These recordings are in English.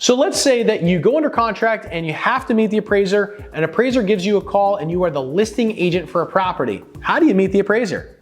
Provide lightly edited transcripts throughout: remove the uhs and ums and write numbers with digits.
So let's say that you go under contract and you have to meet the appraiser. An appraiser gives you a call and you are the listing agent for a property. How do you meet the appraiser?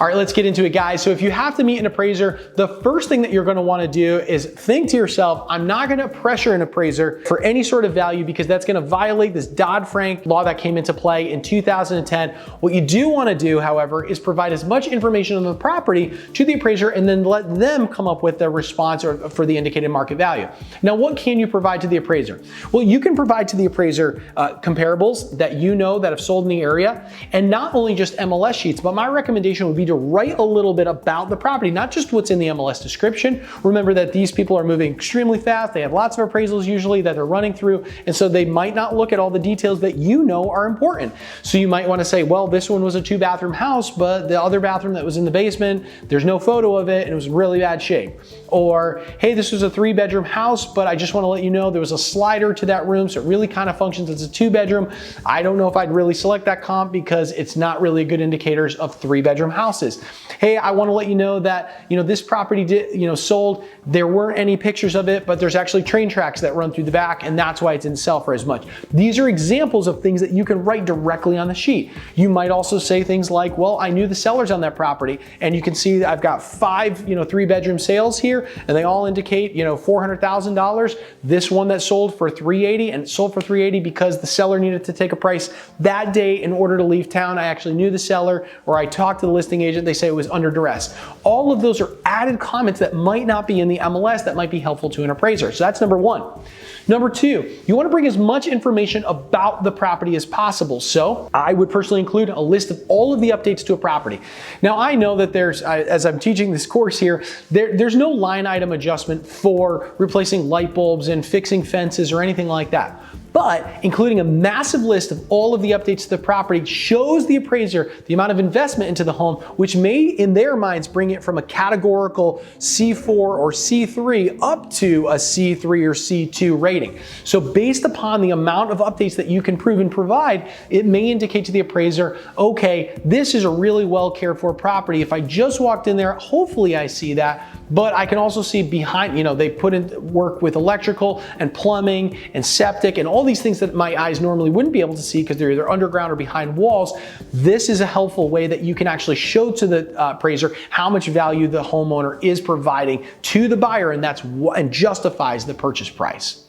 All right, let's get into it, guys. So if you have to meet an appraiser, the first thing that you're going to want to do is think to yourself, I'm not going to pressure an appraiser for any sort of value because that's going to violate this Dodd-Frank law that came into play in 2010. What you do want to do, however, is provide as much information on the property to the appraiser and then let them come up with a response for the indicated market value. Now, what can you provide to the appraiser? Well, you can provide to the appraiser comparables that you know that have sold in the area, and not only just MLS sheets, but my recommendation would be to write a little bit about the property, not just what's in the MLS description. Remember that these people are moving extremely fast. They have lots of appraisals usually that they're running through, and so they might not look at all the details that you know are important. So you might want to say, well, this one was a 2-bathroom house, but the other bathroom that was in the basement, there's no photo of it and it was in really bad shape. Or, hey, this was a 3-bedroom house, but I just want to let you know there was a slider to that room, so it really kind of functions as a 2-bedroom. I don't know if I'd really select that comp because it's not really a good indicator of 3-bedroom houses. Hey, I want to let you know that, this property sold. There weren't any pictures of it, but there's actually train tracks that run through the back, and that's why it didn't sell for as much. These are examples of things that you can write directly on the sheet. You might also say things like, well, I knew the sellers on that property, and you can see that I've got 5, 3-bedroom sales here, and they all indicate, $400,000. This one that sold for $380, and it sold for $380 because the seller needed to take a price that day in order to leave town. I actually knew the seller, or I talked to the listing agent. They say it was under duress. All of those are added comments that might not be in the MLS that might be helpful to an appraiser. So that's number one. Number two, you want to bring as much information about the property as possible. So I would personally include a list of all of the updates to a property. Now I know that as I'm teaching this course here, there's no line item adjustment for replacing light bulbs and fixing fences or anything like that. But including a massive list of all of the updates to the property shows the appraiser the amount of investment into the home, which may, in their minds, bring it from a categorical C4 or C3 up to a C3 or C2 rating. So based upon the amount of updates that you can prove and provide, it may indicate to the appraiser, okay, this is a really well cared for property. If I just walked in there, hopefully I see that. But I can also see behind, they put in work with electrical and plumbing and septic and all these things that my eyes normally wouldn't be able to see because they're either underground or behind walls. This is a helpful way that you can actually show to the appraiser how much value the homeowner is providing to the buyer, and justifies the purchase price.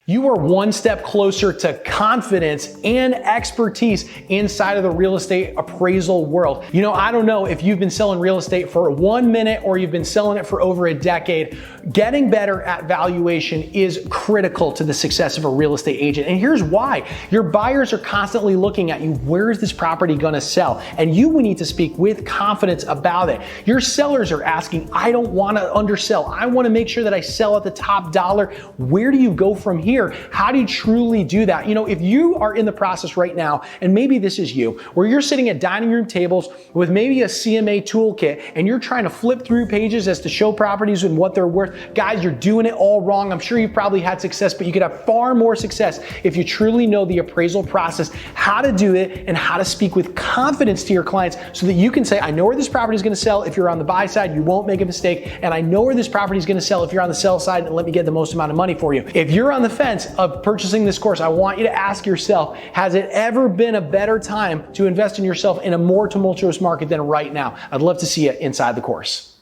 You are one step closer to confidence and expertise inside of the real estate appraisal world. I don't know if you've been selling real estate for 1 minute or you've been selling it for over a decade. Getting better at valuation is critical to the success of a real estate agent. And here's why. Your buyers are constantly looking at you. Where is this property going to sell? And you need to speak with confidence about it. Your sellers are asking, I don't want to undersell. I want to make sure that I sell at the top dollar. Where do you go from here? How do you truly do that? If you are in the process right now, and maybe this is you, where you're sitting at dining room tables with maybe a CMA toolkit and you're trying to flip through pages as to show properties and what they're worth, guys, you're doing it all wrong. I'm sure you've probably had success, but you could have far more success if you truly know the appraisal process, how to do it, and how to speak with confidence to your clients so that you can say, I know where this property is going to sell. If you're on the buy side, you won't make a mistake. And I know where this property is going to sell if you're on the sell side, and let me get the most amount of money for you. If you're on the fence of purchasing this course, I want you to ask yourself, has it ever been a better time to invest in yourself in a more tumultuous market than right now? I'd love to see you inside the course.